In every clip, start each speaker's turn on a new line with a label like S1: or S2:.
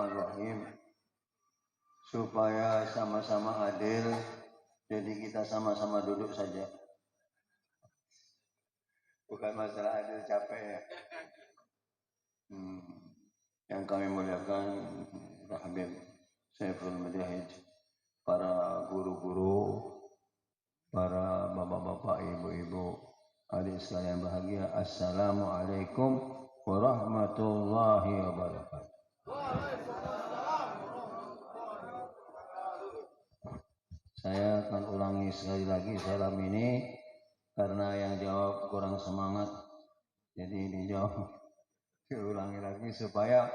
S1: Bismillahirrahmanirrahim. Supaya sama-sama adil, jadi kita sama-sama duduk saja. Bukan masalah adil capek ya. Yang kami muliakan Pak Habib Saiful Mujahid, para guru-guru, para bapak-bapak, ibu-ibu, adik sekalian bahagia. Assalamualaikum warahmatullahi wabarakatuh. Saya akan ulangi sekali lagi salam ini karena yang jawab kurang semangat, jadi dijawab diulangi lagi supaya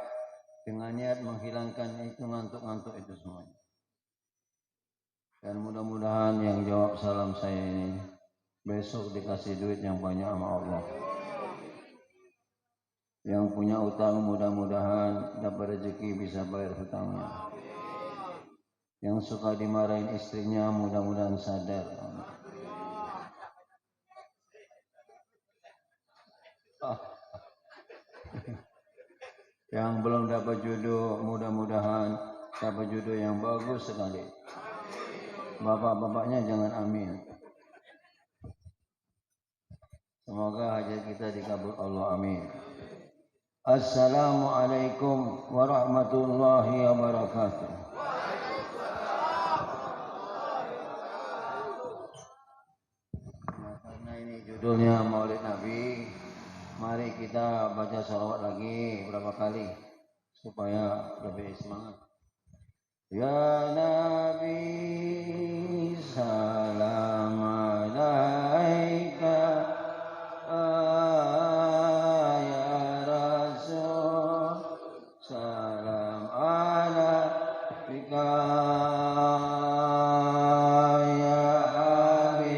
S1: dengan niat menghilangkan itu ngantuk-ngantuk itu semuanya. Dan mudah-mudahan yang jawab salam saya ini besok dikasih duit yang banyak sama Allah. Yang punya utang mudah-mudahan dapat rezeki bisa bayar hutangnya. Yang suka dimarahin istrinya mudah-mudahan sadar. Yang belum dapat jodoh mudah-mudahan dapat jodoh yang bagus sekali. Bapak-bapaknya jangan amin. Semoga hajat kita dikabul Allah, amin. Assalamualaikum warahmatullahi wabarakatuh. Karena ini judulnya Maulid Nabi, mari kita baca shalawat lagi berapa kali supaya lebih semangat. Ya Nabi salam alaika, ya Rasul salam alaika, ya Habib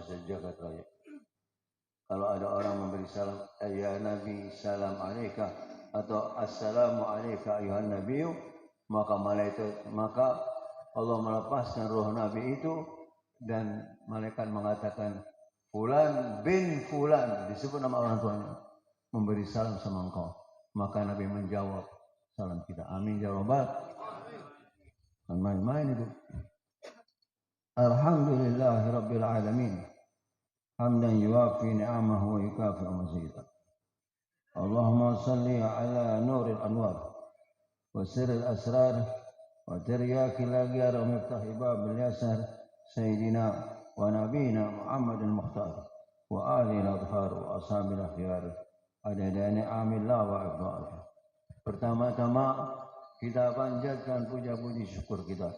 S1: sejagat raya. Kalau ada orang memberi salam, ya Nabi salam alaika atau assalamu alaika ayuhan nabiyyu, maka Allah melepaskan roh Nabi itu dan malaikat mengatakan fulan bin fulan, disebut nama orang tuanya, memberi salam sama engkau. Maka Nabi menjawab salam kita. Amin ya rabbal alamin. Main-main itu. Alhamdulillahi rabbil alamin. Hamdan yuwafi ni'amahu wa yukafi mazidah. Allahumma salli ala nuril anwar wa sirril asrar wa tiryakil aghyar wa miftah babil yasar sayyidina wa nabiyina Muhammadin mukhtar wa alihi al-adhar wa ashabil akhyar adadani amillah wa ifdal. Pertama-tama kita panjatkan puja-puji syukur kita.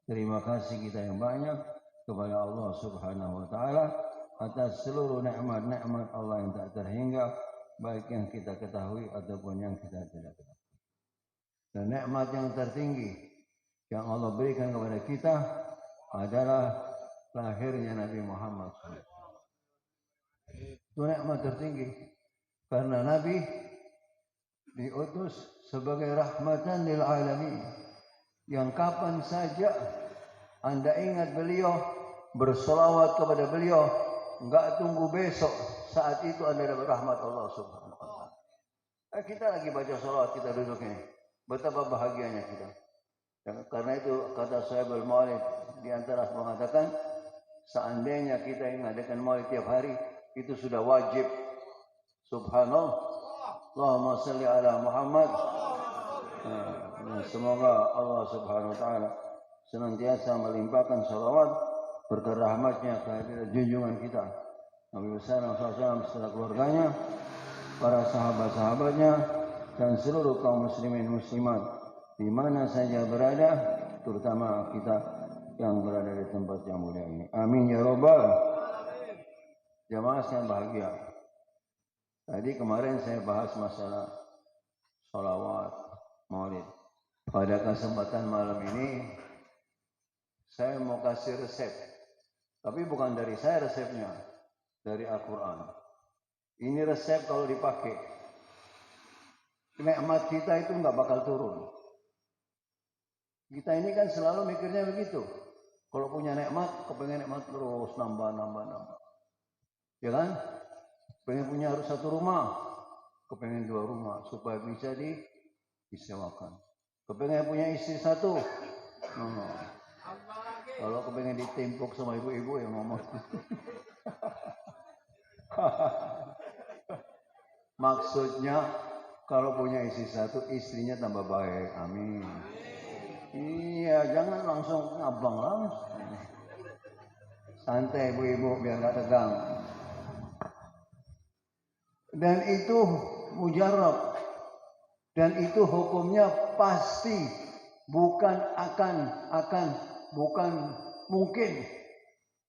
S1: Terima kasih kita yang banyak kepada Allah Subhanahu wa taala atas seluruh nikmat-nikmat Allah yang tak terhingga, baik yang kita ketahui ataupun yang kita tidak ketahui. Dan nikmat yang tertinggi yang Allah berikan kepada kita adalah lahirnya Nabi Muhammad SAW. Itu nikmat tertinggi karena Nabi diutus sebagai rahmatan lil alamin, yang kapan saja Anda ingat beliau, berselawat kepada beliau, enggak tunggu besok, saat itu Anda dapat rahmat Allah Subhanahu wa taala. Kita lagi baca salawat, kita duduk ini. Betapa bahagianya kita. Dan karena itu kata Sahibul Maulid di antara mengatakan, seandainya kita mengadakan Maulid tiap hari, itu sudah wajib. Subhanallah. Allahumma salli ala Muhammad Semoga Allah Subhanahu wa taala senantiasa melimpahkan salawat berkah rahmatnya kehadirat junjungan kita Nabi besar SAW beserta keluarganya, para sahabat-sahabatnya, dan seluruh kaum muslimin muslimat di mana saja berada, terutama kita yang berada di tempat yang mulia ini. Amin ya robbal. Jamaah yang bahagia. Tadi kemarin saya bahas masalah sholawat, maulid. Pada kesempatan malam ini saya mau kasih resep, tapi bukan dari saya resepnya, dari Al-Quran. Ini resep kalau dipakai, nikmat kita itu nggak bakal turun. Kita ini kan selalu mikirnya begitu. Kalau punya nikmat, kepengen nikmat terus nambah. Ya kan? Pengen punya harus 1 rumah, kepengen 2 rumah supaya bisa disewakan. Kepengen punya istri 1, kalau kepengen ditempuk sama ibu-ibu yang ngomong. Maksudnya kalau punya istri 1, istrinya tambah baik. Amin. Iya, jangan langsung ngabang langsung. Santai ibu-ibu biar nggak tegang. Dan itu mujarab. Dan itu hukumnya pasti, bukan bukan mungkin.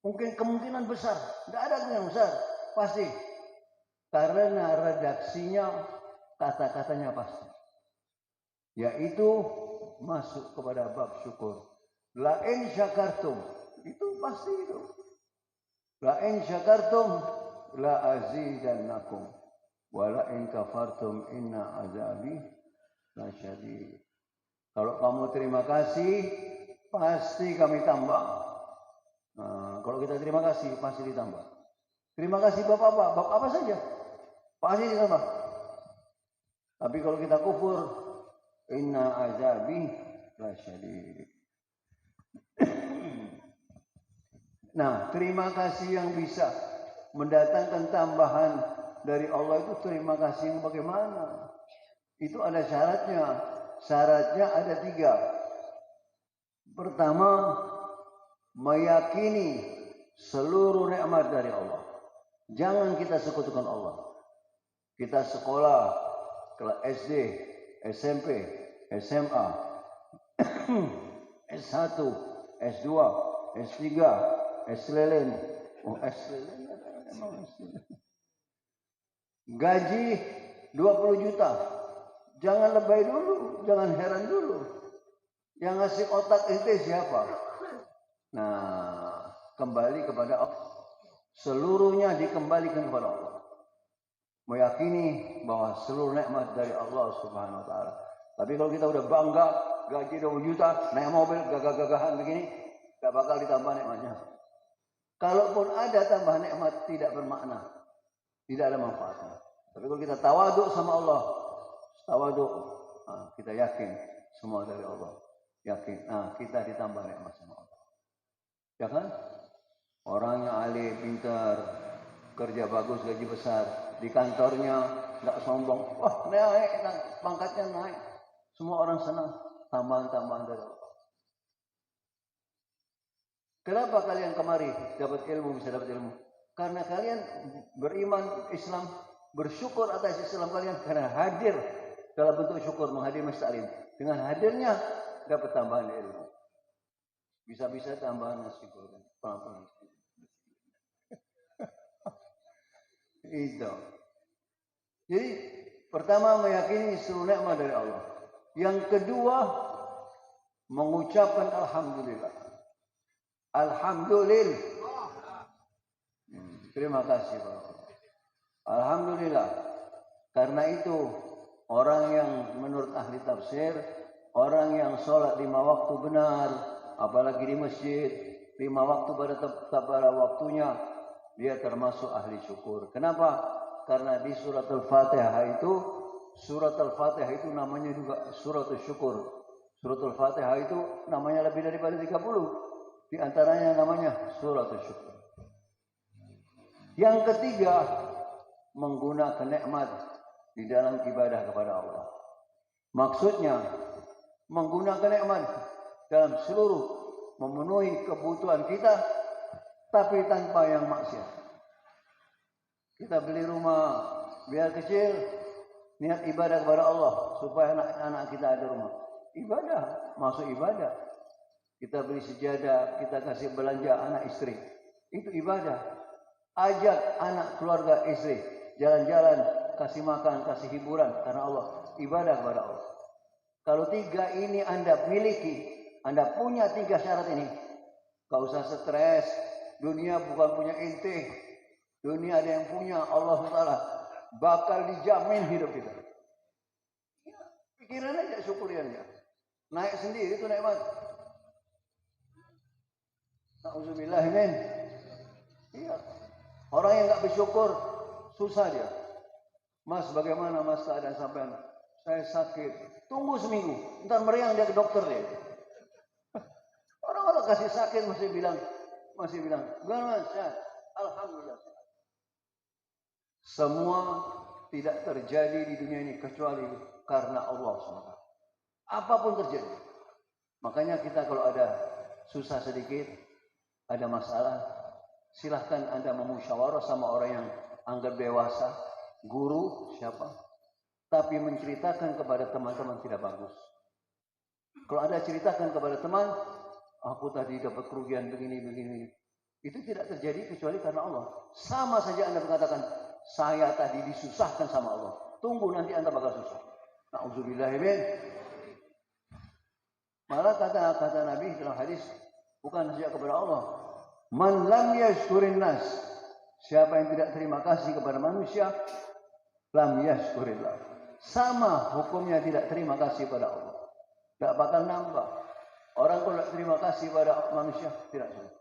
S1: Mungkin kemungkinan besar, tidak ada kemungkinan besar, pasti. Karena redaksinya, kata-katanya pasti. Yaitu masuk kepada bab syukur. La in syakartum, itu pasti itu. La in syakartum la azidannakum. Wa la in kafartum inna azabi lasyadid. Kalau kamu terima kasih, pasti kami tambah. Nah, kalau kita terima kasih, pasti ditambah. Terima kasih bab apa saja, pasti ditambah. Tapi kalau kita kufur, inna azabi lasyadid. Nah, terima kasih yang bisa mendatangkan tambahan dari Allah itu terima kasih yang bagaimana? Itu ada syaratnya. Syaratnya ada 3. Pertama, meyakini seluruh nikmat dari Allah. Jangan kita sekutukan Allah. Kita sekolah kelas SD, SMP, SMA, S1, S2, S3, S-lelen. Oh, S-lelen. Gaji 20 juta. Jangan lebay dulu, jangan heran dulu. Yang ngasih otak ente siapa? Nah, kembali kepada Allah. Seluruhnya dikembalikan kepada Allah. Meyakini bahwa seluruh nikmat dari Allah Subhanahu wa taala. Tapi kalau kita udah bangga, gaji 20 juta, naik mobil gagah-gagahan begini, enggak bakal ditambah nikmatnya. Kalaupun ada tambahan nikmat tidak bermakna. Tidak ada manfaatnya. Tapi kalau kita tawaduk sama Allah, tawaduk, kita yakin semua dari Allah. Yakin, kita ditambah nikmat sama Allah. Ya kan? Orang yang alim, pintar, kerja bagus, gaji besar, di kantornya nggak sombong. Wah, naik, pangkatnya naik. Semua orang senang, tambahan-tambahan dari Allah. Kenapa kalian kemari dapat ilmu, bisa dapat ilmu? Karena kalian beriman Islam, bersyukur atas Islam kalian karena hadir dalam bentuk syukur menghadiri Masjid Alim. Dengan hadirnya dapat tambahan ilmu. Bisa-bisa tambahan nasi goreng. Pelan-pelan. Itu. Jadi pertama meyakini seluruh nikmat dari Allah. Yang kedua mengucapkan alhamdulillah. Alhamdulillah. Terima kasih Bapak. Alhamdulillah. Karena itu orang yang menurut ahli tafsir, orang yang sholat 5 waktu benar, apalagi di masjid, 5 waktu pada waktunya, dia termasuk ahli syukur. Kenapa? Karena di surat Al-Fatihah itu namanya juga surat syukur. Surat Al-Fatihah itu namanya lebih daripada 30. Di antaranya namanya surat syukur. Yang ketiga, menggunakan nikmat di dalam ibadah kepada Allah. Maksudnya, menggunakan nikmat dalam seluruh memenuhi kebutuhan kita, tapi tanpa yang maksiat. Kita beli rumah biar kecil, niat ibadah kepada Allah supaya anak-anak kita ada rumah. Ibadah, masuk ibadah. Kita beli sejadah, kita kasih belanja anak istri. Itu ibadah. Ajak anak keluarga istri jalan-jalan, kasih makan, kasih hiburan karena Allah. Ibadah kepada Allah. Kalau tiga ini Anda miliki, Anda punya tiga syarat ini, gak usah stres. Dunia bukan punya ente. Dunia ada yang punya, Allah Ta'ala bakal dijamin hidup kita. Pikiran aja, syukuriannya. Naik sendiri itu nikmat. Na'udzubillah, men. Iya. Orang yang gak bersyukur susah dia. Mas, bagaimana mas keadaan sampean? Saya sakit. Tunggu seminggu. Ntar meriang dia ke dokter dia. Orang-orang kasih sakit masih bilang, gimana mas? Ya, alhamdulillah. Semua tidak terjadi di dunia ini kecuali karena Allah SWT. Apapun terjadi. Makanya kita kalau ada susah sedikit, ada masalah, silahkan Anda memusyawarah sama orang yang anggap dewasa, guru, siapa. Tapi menceritakan kepada teman-teman tidak bagus. Kalau Anda ceritakan kepada teman, aku tadi dapat kerugian begini. Itu tidak terjadi kecuali karena Allah. Sama saja Anda mengatakan, saya tadi disusahkan sama Allah. Tunggu nanti Anda bakal susah. Na'udzubillahimin. Malah kata Nabi dalam hadis, bukan saja kepada Allah. Man lam yashkurin nas. Siapa yang tidak terima kasih kepada manusia, lam yashkurillah. Sama hukumnya tidak terima kasih pada Allah. Tidak bakal nambah. Orang kalau tidak terima kasih pada manusia, tidak suka.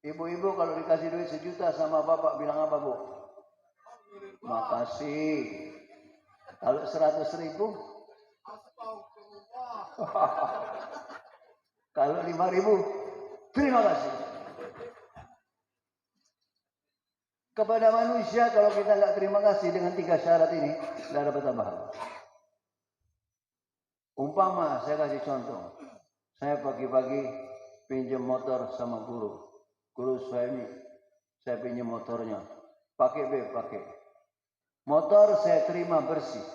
S1: Ibu-ibu kalau dikasih duit 1 juta sama bapak bilang apa bu? Makasih. Kalau 100.000? Kalau 5.000? Terima kasih. Kepada manusia kalau kita nggak terima kasih dengan 3 syarat ini, tidak dapat tambahan. Umpama saya kasih contoh, saya pagi-pagi pinjam motor sama guru saya pinjam motornya, pakai. Motor saya terima bersih,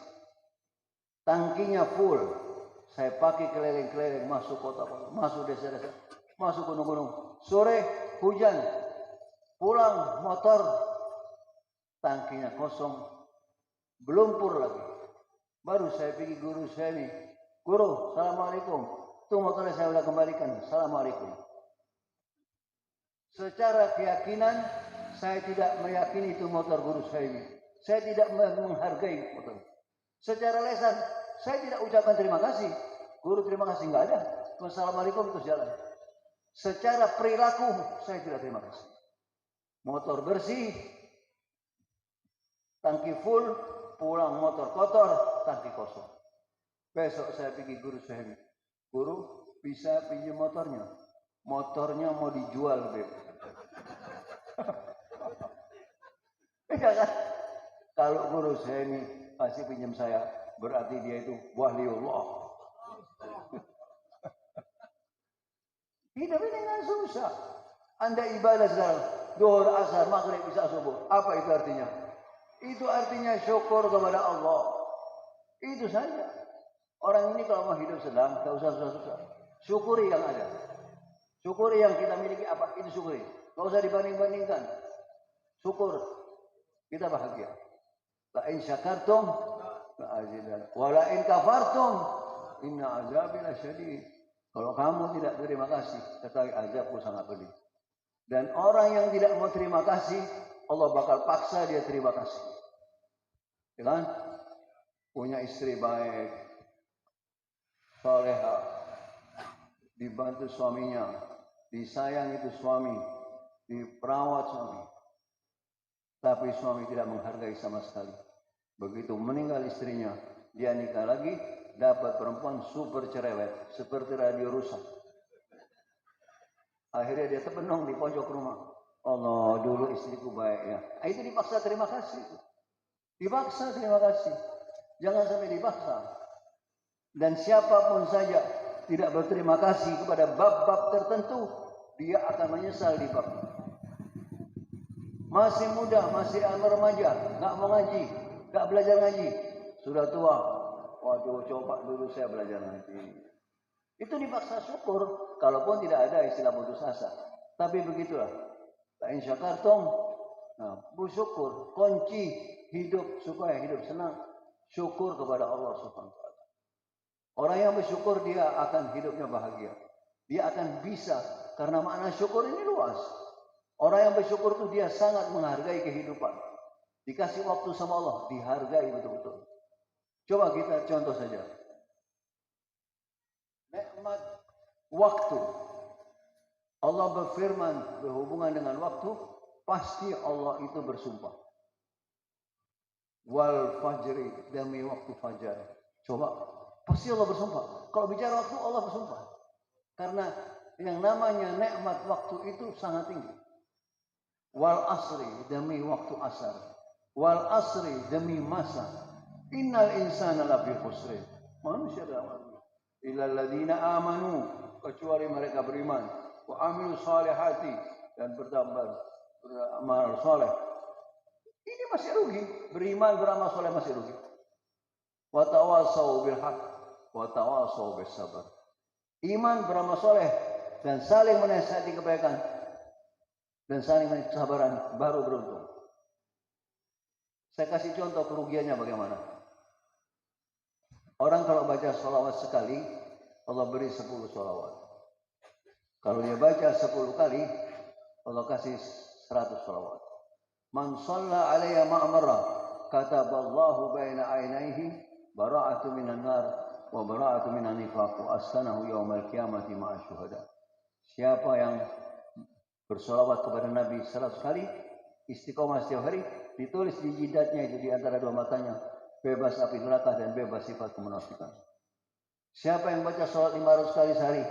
S1: tangkinya full, saya pakai keliling-keliling, masuk kota-kota, masuk desa-desa, masuk gunung-gunung. Sore hujan, pulang motor tangkinya kosong, belum pur lagi. Baru saya pergi guru saya nih, guru, assalamualaikum. Itu motornya saya udah kembalikan, assalamualaikum. Secara keyakinan, saya tidak meyakini itu motor guru saya ini. Saya tidak menghargai motor. Secara lesan, saya tidak ucapkan terima kasih. Guru terima kasih, enggak ada. Assalamualaikum terus jalan. Secara perilaku, saya tidak terima kasih. Motor bersih, tangki full, pulang motor kotor, tangki kosong. Besok saya pergi guru saya ini. Guru, bisa pinjam motornya? Motornya mau dijual, Beb. Iya kan? Kalau guru saya ini kasih pinjam saya, berarti dia itu waliullah. Hidup ini kan susah. Anda ibadah sekarang, duhur, asar, maghrib, isya, subuh. Apa itu artinya? Itu artinya syukur kepada Allah. Itu saja. Orang ini kalau mau hidup sedang, tak usah susah-susah. Syukuri yang ada. Syukuri yang kita miliki apa? Itu syukuri. Tak usah dibanding-bandingkan. Syukur. Kita bahagia. La in syakartum la azidannakum. Wa la in kafartum inna azabi lasyadid. Kalau kamu tidak terima kasih, ketahui azabku sangat pedih. Dan orang yang tidak mau terima kasih, Allah bakal paksa dia terima kasih. Ya kan? Punya istri baik, salehah, dibantu suaminya, disayang itu suami, diperawat suami. Tapi suami tidak menghargai sama sekali. Begitu meninggal istrinya, dia nikah lagi, dapat perempuan super cerewet, seperti radio rusak. Akhirnya dia terbenung di pojok rumah. Allah, dulu istriku baik ya. Itu dipaksa terima kasih. Dipaksa terima kasih. Jangan sampai dipaksa. Dan siapapun saja tidak berterima kasih kepada bab-bab tertentu, dia akan menyesal di bab. Masih muda, masih remaja, nggak mau ngaji, nggak belajar ngaji. Sudah tua, waduh coba dulu saya belajar ngaji. Itu dipaksa syukur, kalaupun tidak ada istilah putus asa. Tapi begitulah. La in syakartum, bersyukur. Kunci hidup supaya hidup senang, syukur kepada Allah Subhanahu wa taala. Orang yang bersyukur dia akan hidupnya bahagia. Dia akan bisa, karena makna syukur ini luas. Orang yang bersyukur itu dia sangat menghargai kehidupan. Dikasih waktu sama Allah, dihargai betul-betul. Coba kita contoh saja. Nikmat waktu. Allah berfirman berhubungan dengan waktu, pasti Allah itu bersumpah. Wal fajri, demi waktu fajar. Coba, pasti Allah bersumpah. Kalau bicara waktu, Allah bersumpah. Karena yang namanya nikmat waktu itu sangat tinggi. Wal asri, demi waktu asar. Wal asri, demi masa. Innal insana lafi khusrin. Manusia dalam illal ladzina amanu, kecuali mereka beriman, wa amilu salihati, dan beramal saleh. Ini masih rugi. Beriman, beramal saleh masih rugi. Wa tawasau bil haq wa tawasau bis sabar. Iman, beramal saleh, dan saling menasihati kebaikan dan saling kesabaran, baru beruntung. Saya kasih contoh kerugiannya bagaimana. Orang kalau baca sholawat sekali, Allah beri 10 sholawat. Kalau dia baca 10 kali, Allah kasih 100 sholawat. Man shalla alayya ma'amara, kataballahu baina ainaihi bara'atu minan nar wa bara'atu minan nifaq wa askanahu yawmal qiyamati ma'a syuhada. Siapa yang bersolawat kepada Nabi 100 kali, istiqomah setiap hari, ditulis di jidatnya itu di antara dua matanya, bebas api neraka dan bebas sifat kemunafikan. Siapa yang baca sholat 500 kali sehari,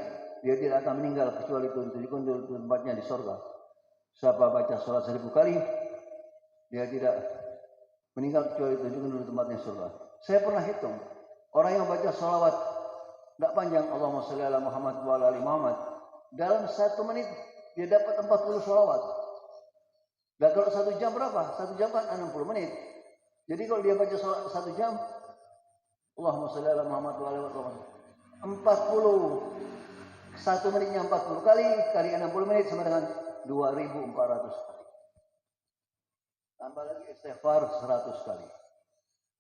S1: dia tidak akan meninggal kecuali itu dikundul tempatnya di surga. Siapa baca sholat 1000 kali, dia tidak meninggal kecuali itu dikundul tempatnya di surga. Saya pernah hitung, orang yang baca sholawat tidak panjang, Allahumma sholli ala Muhammad wa ala ali Muhammad, dalam 1 menit dia dapat 40 sholawat. Dan kalau 1 jam berapa? 1 jam kan 60 menit. Jadi kalau dia baca sholawat 1 jam, Allahumma sholli ala Muhammad wa ala ali Muhammad, 1 menitnya 40 kali 60 menit sama dengan 2400 kali. Tambah lagi istighfar 100 kali.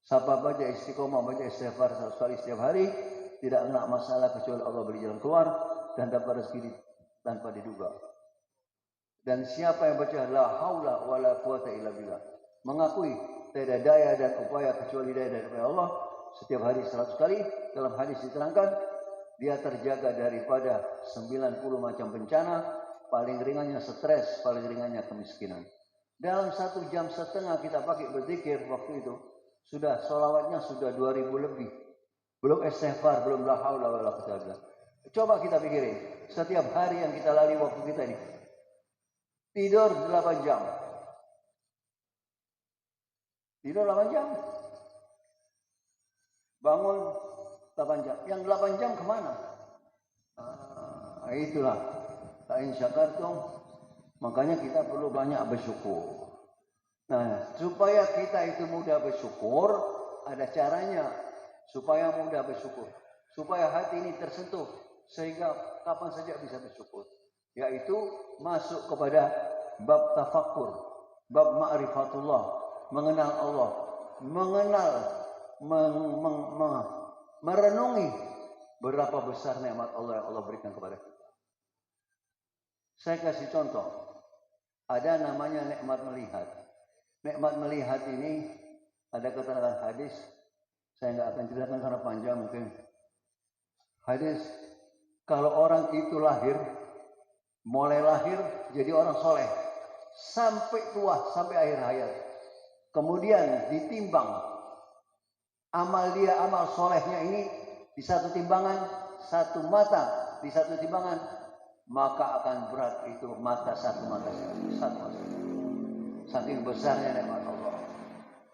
S1: Siapa baca istiqomah, baca istighfar 100 kali setiap hari, tidak kena masalah kecuali Allah beri jalan keluar dan dapat rezeki tanpa diduga. Dan siapa yang baca la haula wala quwata illa billah, mengakui tidak ada daya dan upaya kecuali daya dari Allah, setiap hari 100 kali, dalam hadis diterangkan dia terjaga daripada 90 macam bencana, paling ringannya stres, paling ringannya kemiskinan. Dalam 1,5 jam kita pakai berzikir waktu itu, sudah sholawatnya sudah 2000 lebih. Belum istighfar, belum la haula wala quwata illa billah. Coba kita pikirin, setiap hari yang kita lari waktu kita ini. Tidur 8 jam. Tidur 8 jam. Bangun 8 jam. Yang 8 jam kemana? Itulah. Ta'in syakartum. Makanya kita perlu banyak bersyukur. Nah, supaya kita itu mudah bersyukur, ada caranya. Supaya mudah bersyukur. Supaya hati ini tersentuh. Sehingga kapan saja bisa bersyukur. Yaitu masuk kepada bab tafakkur, bab ma'rifatullah, mengenal Allah, merenungi berapa besar nikmat Allah yang Allah berikan kepada kita. Saya kasih contoh, ada namanya nikmat melihat. Nikmat melihat ini ada keterangan hadis, saya nggak akan ceritakan karena panjang mungkin. Hadis, kalau orang itu mulai lahir jadi orang soleh sampai tua, sampai akhir hayat, kemudian ditimbang amal dia, amal solehnya ini di satu timbangan, satu mata di satu timbangan, maka akan berat itu mata satu mata. Saking besarnya nikmat Allah.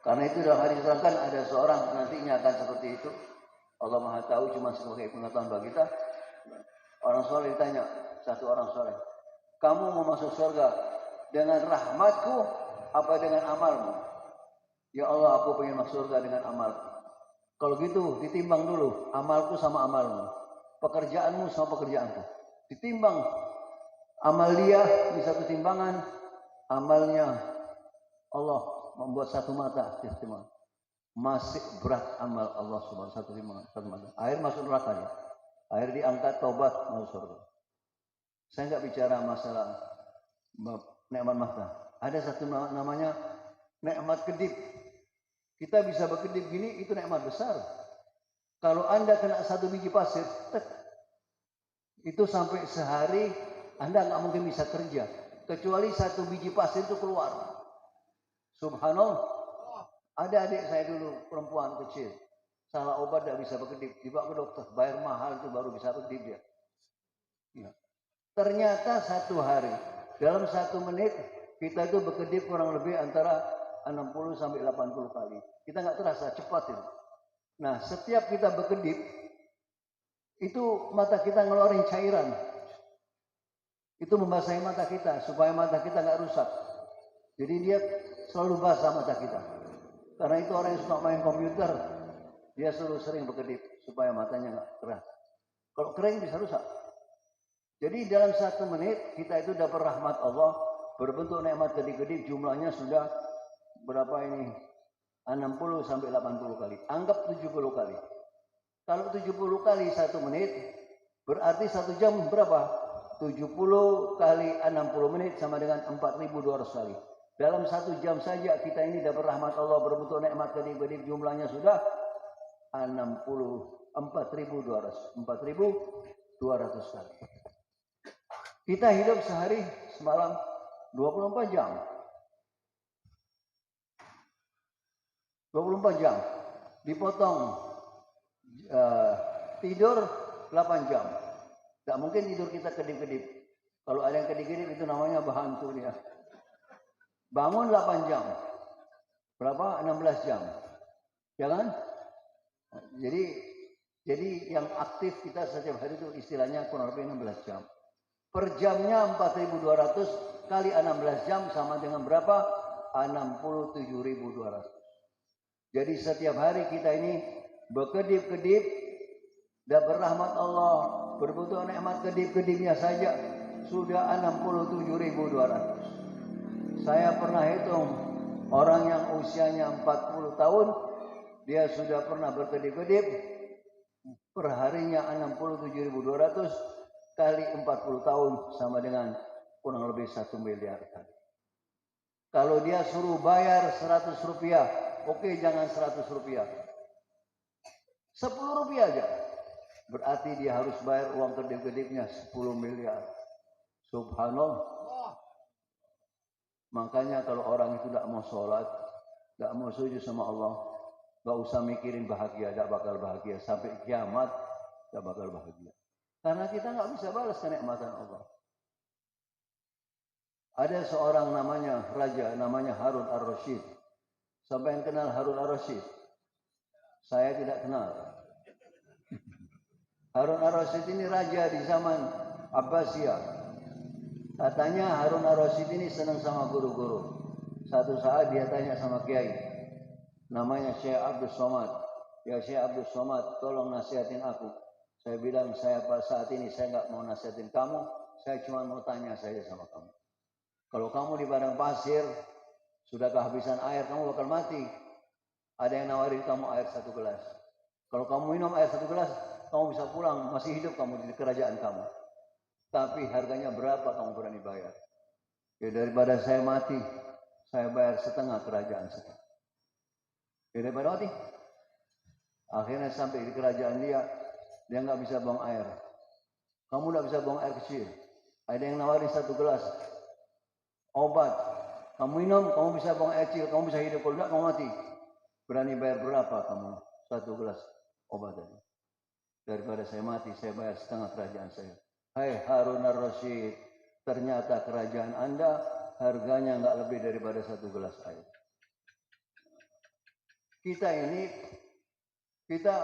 S1: Karena itu dalam hadis diterangkan ada seorang nantinya akan seperti itu, Allah Maha tahu cuma sebagai pengetahuan bagi kita. Orang soleh ditanya, satu orang soleh, kamu mau masuk surga dengan rahmatku apa dengan amalmu? Ya Allah, aku pengen masuk surga dengan amal. Kalau gitu ditimbang dulu amalku sama amalmu, pekerjaanmu sama pekerjaanku. Ditimbang amal dia di satu timbangan, amalnya Allah membuat satu mata timbangan. Masih berat amal Allah subhanahu satu timbangan, satu mata. Akhir masuk neraka ya. Akhir diangkat tobat masuk surga. Saya nggak bicara masalah nikmat mata. Ada satu namanya nikmat kedip. Kita bisa berkedip gini, itu nikmat besar. Kalau Anda kena satu biji pasir, itu sampai sehari Anda nggak mungkin bisa kerja. Kecuali satu biji pasir itu keluar. Subhanallah. Ada adik saya dulu, perempuan kecil. Salah obat tidak bisa berkedip. Dibawa ke dokter, bayar mahal itu baru bisa berkedip dia. Ya. Ternyata satu hari, dalam 1 menit, kita itu berkedip kurang lebih antara 60 sampai 80 kali. Kita nggak terasa, cepat itu. Nah, setiap kita berkedip, itu mata kita ngeluarin cairan. Itu membasahi mata kita, supaya mata kita nggak rusak. Jadi dia selalu basah mata kita. Karena itu orang yang suka main komputer, dia selalu sering berkedip, supaya matanya nggak keras. Kalau kering bisa rusak. Jadi dalam 1 menit, kita itu dapat rahmat Allah, berbentuk nikmat kedip-kedip, jumlahnya sudah berapa ini? 60 sampai 80 kali. Anggap 70 kali. Kalau 70 kali 1 menit, berarti 1 jam berapa? 70 kali 60 menit sama dengan 4.200 kali. Dalam 1 jam saja kita ini dapat rahmat Allah berbentuk nikmat kedip-kedip, jumlahnya sudah 4.200 kali. Kita hidup sehari semalam 24 jam. 24 jam. Dipotong tidur 8 jam. Tidak mungkin tidur kita kedip-kedip. Kalau ada yang kedip-kedip itu namanya bahantu dia. Bangun 8 jam. Berapa? 16 jam. Ya kan? Jadi yang aktif kita setiap hari itu istilahnya kurang lebih 16 jam. Per jamnya 4.200 kali 16 jam sama dengan berapa? 67.200. Jadi setiap hari kita ini berkedip-kedip, dapat rahmat Allah, berbentuk nikmat kedip-kedipnya saja sudah 67.200. Saya pernah hitung orang yang usianya 40 tahun, dia sudah pernah berkedip-kedip, perharinya 67.200 kali 40 tahun sama dengan kurang lebih 1 miliar kali. Kalau dia suruh bayar 100 rupiah, oke jangan 100 rupiah. 10 rupiah aja. Berarti dia harus bayar uang kedip-kedipnya 10 miliar. Subhanallah. Makanya kalau orang itu tidak mau sholat, tidak mau sujud sama Allah, gak usah mikirin bahagia, tidak bakal bahagia. Sampai kiamat, tidak bakal bahagia. Karena kita nggak bisa balas kenikmatan Allah. Ada seorang raja namanya Harun ar-Rasyid. Siapa yang kenal Harun ar-Rasyid? Saya tidak kenal. Harun ar-Rasyid ini raja di zaman Abbasiyah. Katanya Harun ar-Rasyid ini senang sama guru-guru. Satu saat dia tanya sama kiai, namanya Syekh Abdul Somad. Ya Syekh Abdul Somad, tolong nasihatin aku. Saya bilang, saya saat ini saya nggak mau nasihatin kamu, saya cuma mau tanya saja sama kamu. Kalau kamu di padang pasir, sudah kehabisan air, kamu bakal mati. Ada yang nawarin kamu air 1 gelas. Kalau kamu minum air 1 gelas, kamu bisa pulang, masih hidup kamu di kerajaan kamu. Tapi harganya berapa kamu berani bayar? Ya daripada saya mati, saya bayar setengah kerajaan saya. Ya daripada mati. Akhirnya sampai di kerajaan dia nggak bisa buang air. Kamu nggak bisa buang air kecil. Ada yang nawarin 1 gelas obat. Kamu minum, kamu bisa buang air kecil, kamu bisa hidup. Kalau enggak, kamu mati. Berani bayar berapa kamu 1 gelas obat tadi? Daripada saya mati, saya bayar setengah kerajaan saya. Hai Harun ar-Rasyid, ternyata kerajaan Anda harganya nggak lebih daripada 1 gelas air. Kita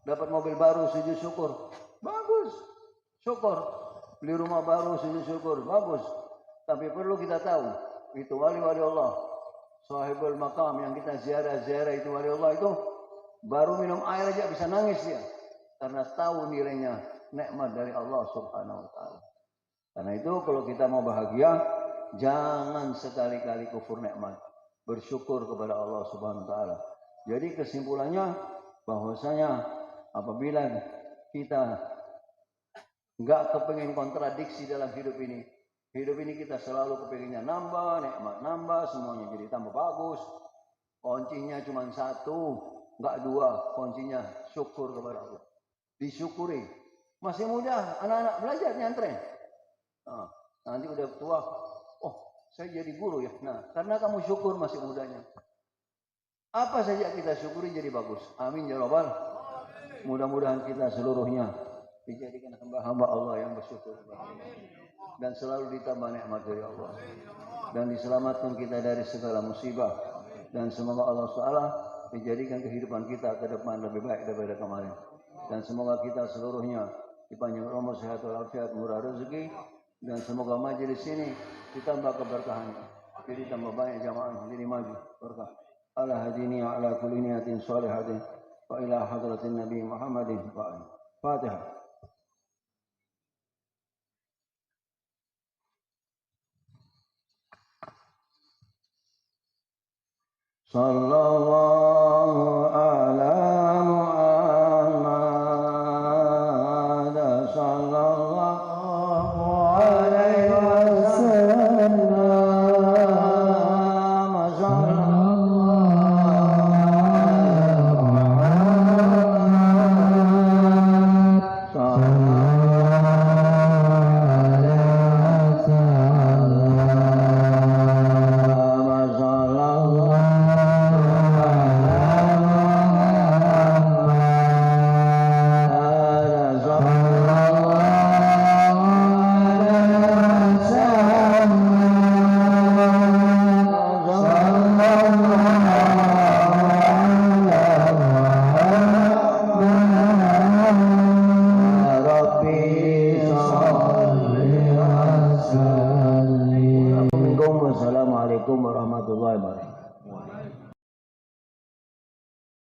S1: Dapat mobil baru sujud syukur. Bagus. Syukur. Beli rumah baru sujud syukur. Bagus. Tapi perlu kita tahu, itu wali-wali Allah, sahibul maqam yang kita ziarah-ziarah itu wali Allah itu baru minum air aja bisa nangis dia. Karena tahu nilainya nikmat dari Allah Subhanahu wa taala. Karena itu kalau kita mau bahagia, jangan sekali-kali kufur nikmat. Bersyukur kepada Allah Subhanahu wa taala. Jadi kesimpulannya bahwasanya apabila kita enggak kepengin kontradiksi dalam hidup ini kita selalu kepinginnya nambah, nikmat nambah, semuanya jadi tambah bagus. Kuncinya cuma satu, enggak dua. Kuncinya syukur kepada Allah. Disyukuri. Masih muda, anak-anak belajar nyantren. Nah, nanti udah tua, oh saya jadi guru ya. Nah, karena kamu syukur masih mudanya. Apa saja kita syukuri jadi bagus. Amin ya rabbal. Mudah-mudahan kita seluruhnya dijadikan hamba-hamba Allah yang bersyukur. Dan selalu ditambah nikmat dari Allah. Dan diselamatkan kita dari segala musibah. Dan semoga Allah SWT menjadikan kehidupan kita ke depan lebih baik daripada kemarin. Dan semoga kita seluruhnya dipanjang umur, sehat walafiat, murah rezeki. Dan semoga majelis ini ditambah keberkahannya. Jadi tambah banyak jamaah jadi maju berkah. Ala hadini ala kulli niyatin shalihatin wa ila hadratin Nabi Muhammadin wa Fatihah. Sallallahu